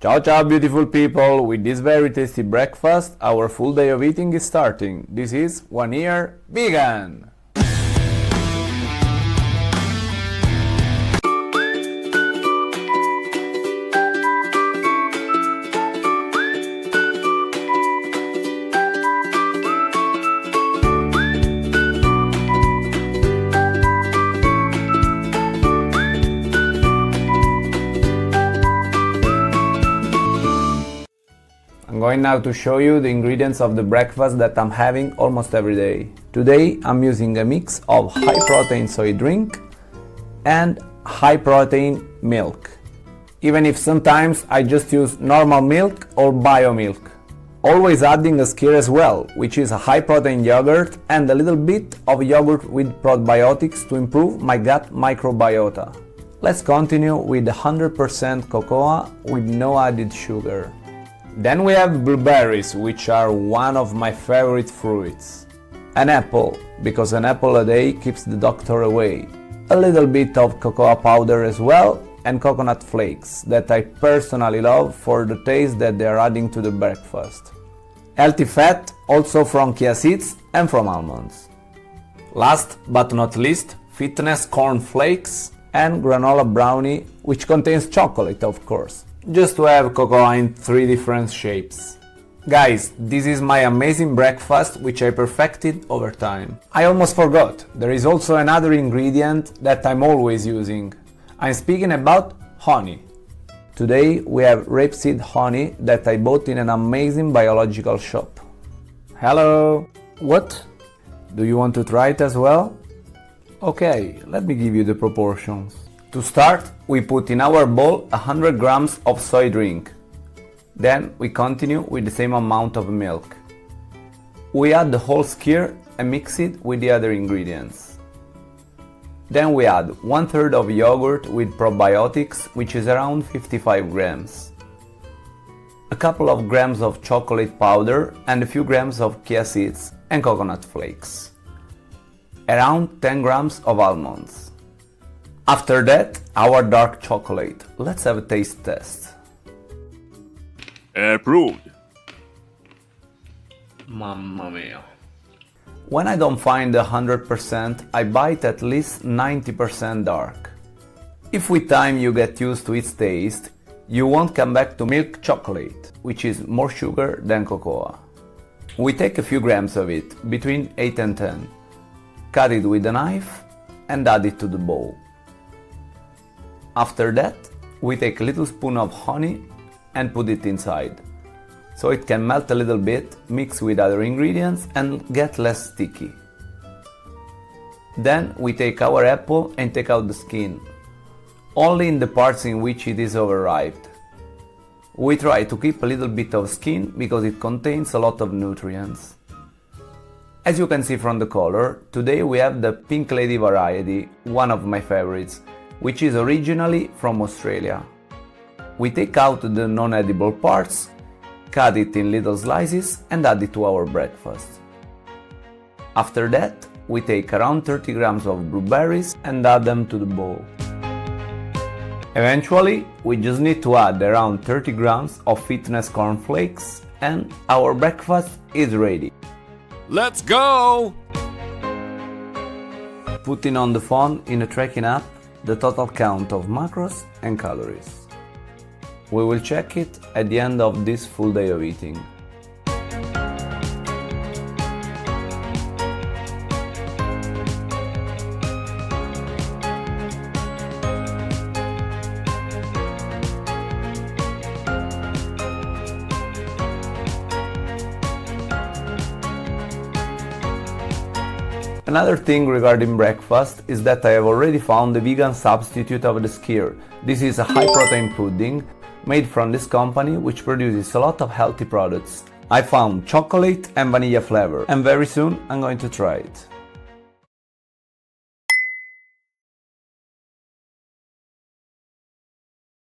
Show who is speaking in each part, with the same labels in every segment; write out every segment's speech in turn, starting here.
Speaker 1: Ciao ciao beautiful people, with this very tasty breakfast our full day of eating is starting. This is 1 year vegan! I'm going now to show you the ingredients of the breakfast that I'm having almost every day. Today I'm using a mix of high protein soy drink and high protein milk. Even if sometimes I just use normal milk or bio milk. Always adding a skyr as well, which is a high protein yogurt and a little bit of yogurt with probiotics to improve my gut microbiota. Let's continue with 100% cocoa with no added sugar. Then we have blueberries, which are one of my favorite fruits. An apple, because an apple a day keeps the doctor away. A little bit of cocoa powder as well, and coconut flakes, that I personally love for the taste that they are adding to the breakfast. Healthy fat, also from chia seeds and from almonds. Last but not least, fitness corn flakes and granola brownie, which contains chocolate of course. Just to have cocoa in 3 different shapes. Guys, this is my amazing breakfast which I perfected over time. I almost forgot, there is also another ingredient that I'm always using. I'm speaking about honey. Today we have rapeseed honey that I bought in an amazing biological shop. Hello! What? Do you want to try it as well? Okay, let me give you the proportions. To start, we put in our bowl 100 grams of soy drink. Then we continue with the same amount of milk. We add the whole skyr and mix it with the other ingredients. Then we add 1/3 of yogurt with probiotics, which is around 55 grams. A couple of grams of chocolate powder and a few grams of chia seeds and coconut flakes. Around 10 grams of almonds. After that, our dark chocolate. Let's have a taste test.
Speaker 2: Approved.
Speaker 1: Mamma mia. When I don't find 100%, I buy it at least 90% dark. If with time you get used to its taste, you won't come back to milk chocolate, which is more sugar than cocoa. We take a few grams of it, between 8 and 10, cut it with a knife and add it to the bowl. After that, we take a little spoon of honey and put it inside, so it can melt a little bit, mix with other ingredients and get less sticky. Then we take our apple and take out the skin, only in the parts in which it is overripe. We try to keep a little bit of skin because it contains a lot of nutrients. As you can see from the color, today we have the Pink Lady variety, one of my favorites, which is originally from Australia. We take out the non-edible parts, cut it in little slices and add it to our breakfast. After that, we take around 30 grams of blueberries and add them to the bowl. Eventually, we just need to add around 30 grams of fitness corn flakes and our breakfast is ready.
Speaker 2: Let's go!
Speaker 1: Putting on the phone in a tracking app the total count of macros and calories. We will check it at the end of this full day of eating. Another thing regarding breakfast is that I have already found the vegan substitute of the skyr. This is a high protein pudding made from this company which produces a lot of healthy products. I found chocolate and vanilla flavor and very soon I'm going to try it.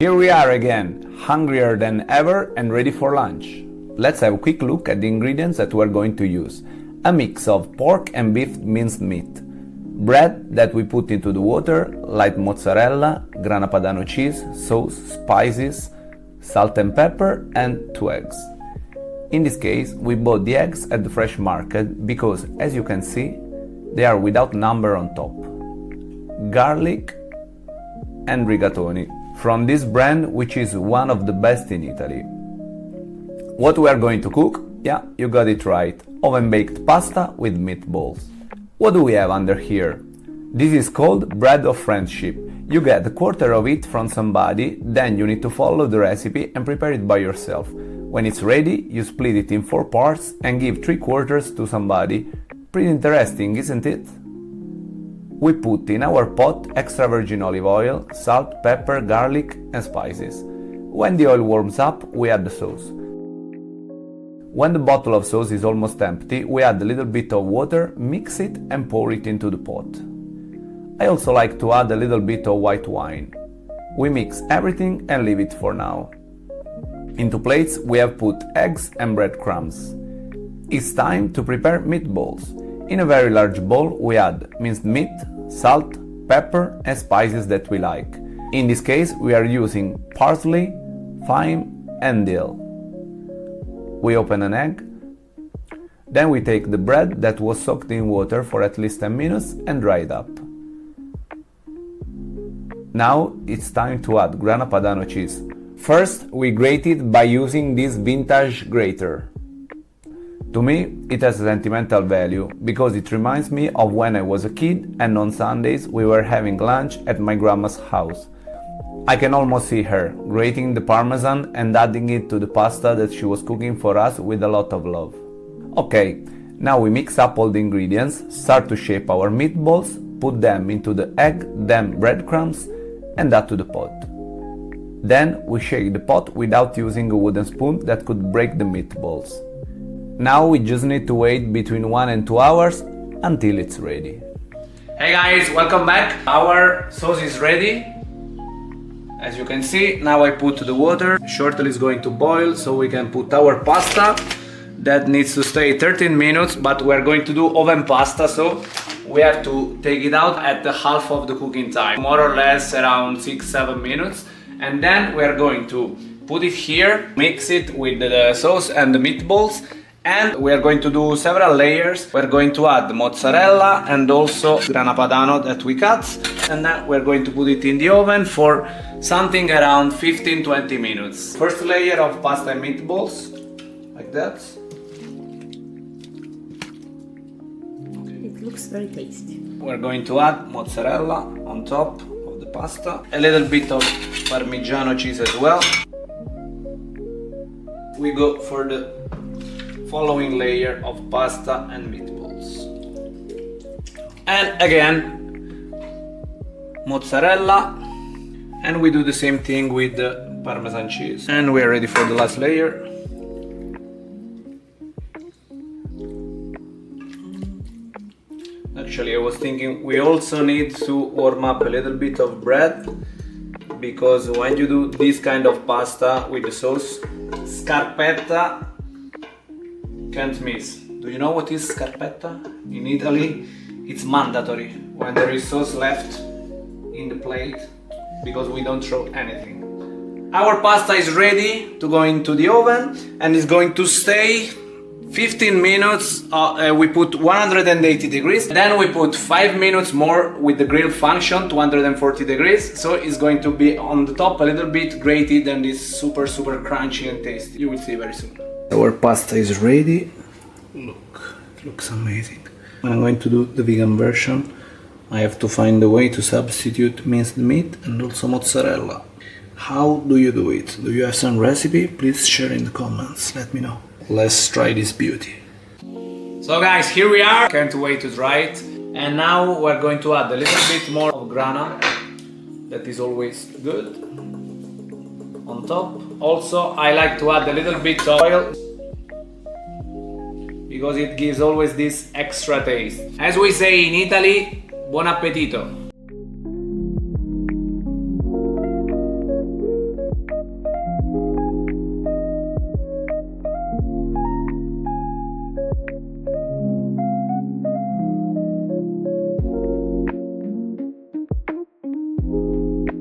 Speaker 1: Here we are again, hungrier than ever and ready for lunch. Let's have a quick look at the ingredients that we're going to use. A mix of pork and beef minced meat, bread that we put into the water, light mozzarella, grana padano cheese, sauce, spices, salt and pepper, and 2 eggs. In this case, we bought the eggs at the fresh market because, as you can see, they are without number on top. Garlic and rigatoni, from this brand, which is one of the best in Italy. What we are going to cook? Yeah, you got it right. Oven-baked pasta with meatballs. What do we have under here? This is called bread of friendship. You get a quarter of it from somebody, then you need to follow the recipe and prepare it by yourself. When it's ready, you split it in 4 parts and give 3/4 to somebody. Pretty interesting, isn't it? We put in our pot extra virgin olive oil, salt, pepper, garlic and spices. When the oil warms up, we add the sauce. When the bottle of sauce is almost empty, we add a little bit of water, mix it and pour it into the pot. I also like to add a little bit of white wine. We mix everything and leave it for now. Into plates we have put eggs and breadcrumbs. It's time to prepare meatballs. In a very large bowl we add minced meat, salt, pepper and spices that we like. In this case we are using parsley, thyme and dill. We open an egg. Then we take the bread that was soaked in water for at least 10 minutes and dry it up. Now it's time to add grana padano cheese. First, we grate it by using this vintage grater. To me, it has a sentimental value because it reminds me of when I was a kid and on Sundays we were having lunch at my grandma's house. I can almost see her grating the parmesan and adding it to the pasta that she was cooking for us with a lot of love. Okay, now we mix up all the ingredients, start to shape our meatballs, put them into the egg, then breadcrumbs and add to the pot. Then we shake the pot without using a wooden spoon that could break the meatballs. Now we just need to wait between 1 and 2 hours until it's ready. Hey guys, welcome back. Our sauce is ready. As you can see, now I put the water. Shortly is going to boil so we can put our pasta. That needs to stay 13 minutes, but we're going to do oven pasta, so we have to take it out at the half of the cooking time, more or less around 6-7 minutes. And then we're going to put it here, mix it with the sauce and the meatballs, and we are going to do several layers. We're going to add mozzarella and also grana padano that we cut, and then we're going to put it in the oven for something around 15-20 minutes. First layer of pasta and meatballs, like that.
Speaker 3: It looks very tasty.
Speaker 1: We're going to add mozzarella on top of the pasta, a little bit of Parmigiano cheese as well. We go for the following layer of pasta and meatballs. And again, mozzarella. And we do the same thing with the Parmesan cheese. And we're ready for the last layer. Actually, I was thinking we also need to warm up a little bit of bread, because when you do this kind of pasta with the sauce, scarpetta can't miss. Do you know what is scarpetta? In Italy, it's mandatory when there is sauce left in the plate, because we don't throw anything. Our pasta is ready to go into the oven and is going to stay 15 minutes. We put 180 degrees, then we put 5 minutes more with the grill function, 240 degrees, so it's going to be on the top a little bit grated and is super crunchy and tasty. You will see very soon. Our pasta is ready. Look, it looks amazing. I'm going to do the vegan version. I have to find a way to substitute minced meat and also mozzarella. How do you do it? Do you have some recipe? Please share in the comments, let me know. Let's try this beauty. So guys, here we are. Can't wait to try it. And now we're going to add a little bit more of grana. That is always good. On top. Also, I like to add a little bit of oil, because it gives always this extra taste. As we say in Italy, buon appetito!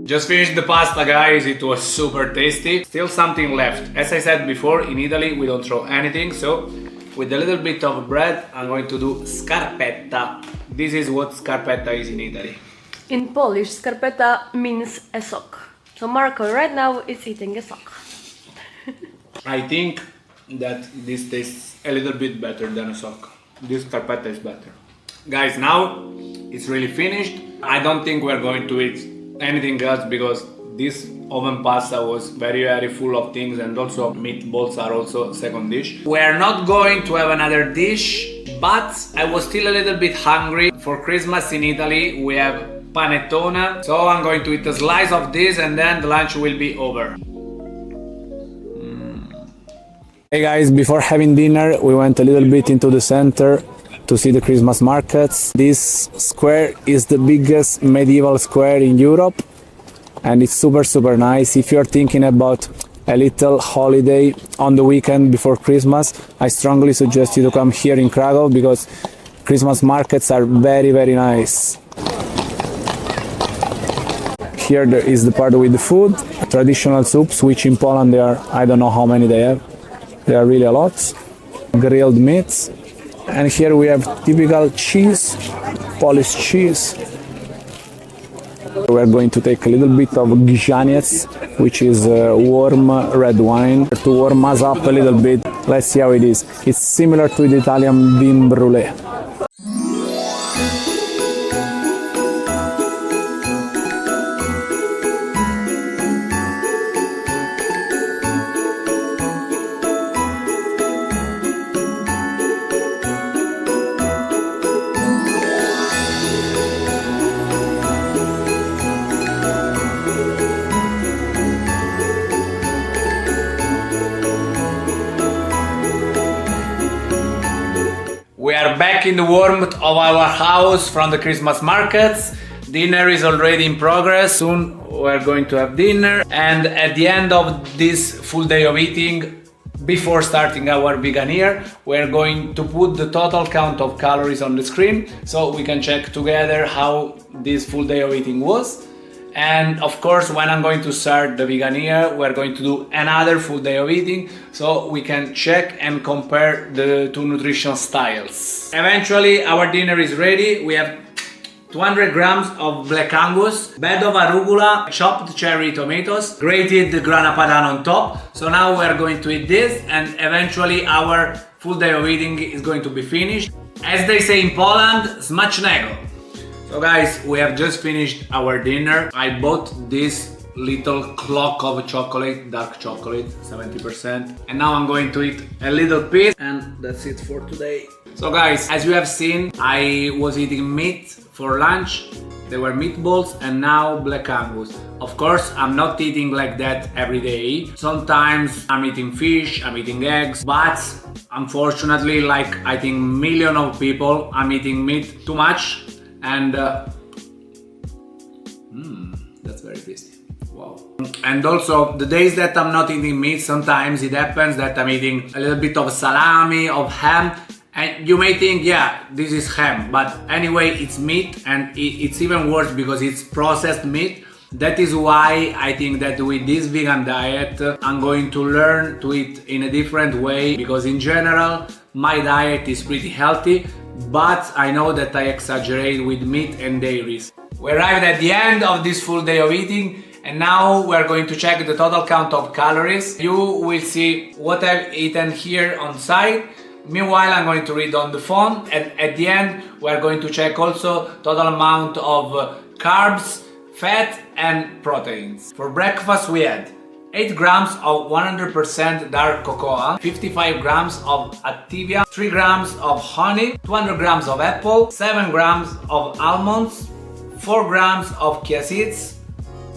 Speaker 1: Just finished the pasta, guys. It was super tasty. Still something left. As I said before, in Italy we don't throw anything, so with a little bit of bread I'm going to do scarpetta. This is what scarpetta is in Italy.
Speaker 3: In Polish, scarpetta means a sock. So Marco right now is eating a sock.
Speaker 1: I think that this tastes a little bit better than a sock. This scarpetta is better. Guys, now it's really finished. I don't think we're going to eat anything else because this oven pasta was very full of things, and also meatballs are also second dish. We're not going to have another dish, but I was still a little bit hungry. For Christmas in Italy we have panettone, so I'm going to eat a slice of this and then the lunch will be over. Hey guys, before having dinner we went a little bit into the center to see the Christmas markets. This square is the biggest medieval square in Europe and it's super nice. If you're thinking about a little holiday on the weekend before Christmas, I strongly suggest you to come here in Krakow because Christmas markets are very nice. Here there is the part with the food, traditional soups, which in Poland they are, I don't know how many they have. There are really a lot. Grilled meats. And here we have typical cheese, Polish cheese. We're going to take a little bit of grzaniec, which is warm red wine, to warm us up a little bit. Let's see how it is. It's similar to the Italian vin brûlé. We are back in the warmth of our house from the Christmas markets. Dinner is already in progress. Soon we're going to have dinner. And at the end of this full day of eating, before starting our vegan year, we're going to put the total count of calories on the screen so we can check together how this full day of eating was. And of course, when I'm going to start the vegan year, we're going to do another full day of eating so we can check and compare the two nutrition styles. Eventually, our dinner is ready. We have 200 grams of black Angus, bed of arugula, chopped cherry tomatoes, grated grana padano on top. So now we're going to eat this and eventually our full day of eating is going to be finished. As they say in Poland, smacznego. So guys, we have just finished our dinner. I bought this little clock of chocolate, dark chocolate, 70%. And now I'm going to eat a little piece and that's it for today. So guys, as you have seen, I was eating meat for lunch. There were meatballs and now black Angus. Of course, I'm not eating like that every day. Sometimes I'm eating fish, I'm eating eggs, but unfortunately, like I think millions of people, I'm eating meat too much. And that's very tasty. Wow. And also the days that I'm not eating meat, sometimes it happens that I'm eating a little bit of salami, of ham, and you may think, yeah, this is ham, but anyway, it's meat, and it's even worse because it's processed meat. That is why I think that with this vegan diet, I'm going to learn to eat in a different way, because in general, my diet is pretty healthy, but I know that I exaggerate with meat and dairies. We arrived at the end of this full day of eating, and now we're going to check the total count of calories. You will see what I've eaten here on site. Meanwhile, I'm going to read on the phone, and at the end, we're going to check also total amount of carbs, fat and proteins. For breakfast, we had 8 grams of 100% dark cocoa, 55 grams of Activia, 3 grams of honey, 200 grams of apple, 7 grams of almonds, 4 grams of chia seeds,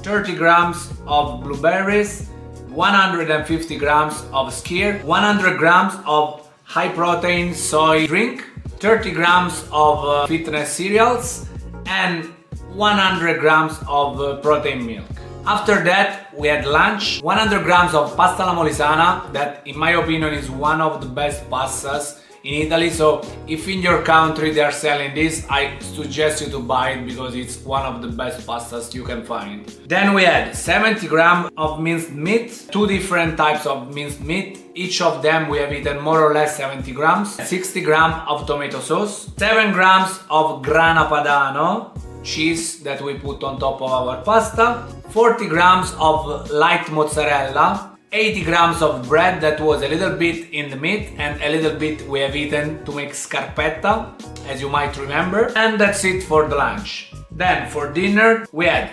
Speaker 1: 30 grams of blueberries, 150 grams of skyr, 100 grams of high protein soy drink, 30 grams of fitness cereals, and 100 grams of protein milk. After that, we had lunch, 100 grams of pasta alla molisana, that in my opinion is one of the best pastas in Italy, so if in your country they are selling this, I suggest you to buy it because it's one of the best pastas you can find. Then we had 70 grams of minced meat, two different types of minced meat. Each of them we have eaten more or less 70 grams, 60 grams of tomato sauce, 7 grams of grana padano, cheese that we put on top of our pasta, 40 grams of light mozzarella, 80 grams of bread that was a little bit in the meat and a little bit we have eaten to make scarpetta, as you might remember, and that's it for the lunch. Then for dinner we had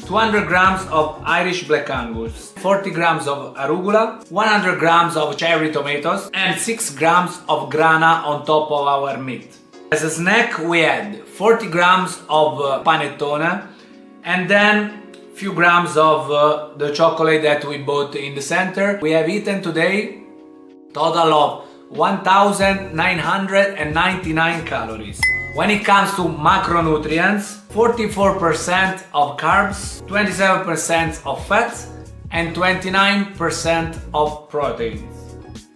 Speaker 1: 200 grams of Irish Black Angus, 40 grams of arugula, 100 grams of cherry tomatoes and 6 grams of grana on top of our meat. As a snack we had 40 grams of panettone and then few grams of the chocolate that we bought in the center. We have eaten today total of 1999 calories. When it comes to macronutrients, 44% of carbs, 27% of fats and 29% of proteins.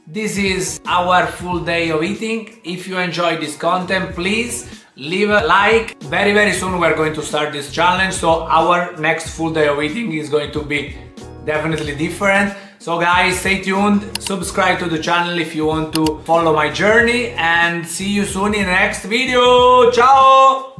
Speaker 1: This is our full day of eating. If you enjoyed this content, please leave a like. Very soon we're going to start this challenge, so our next full day of eating is going to be definitely different. So guys, stay tuned, subscribe to the channel if you want to follow my journey, and see you soon in the next video. Ciao!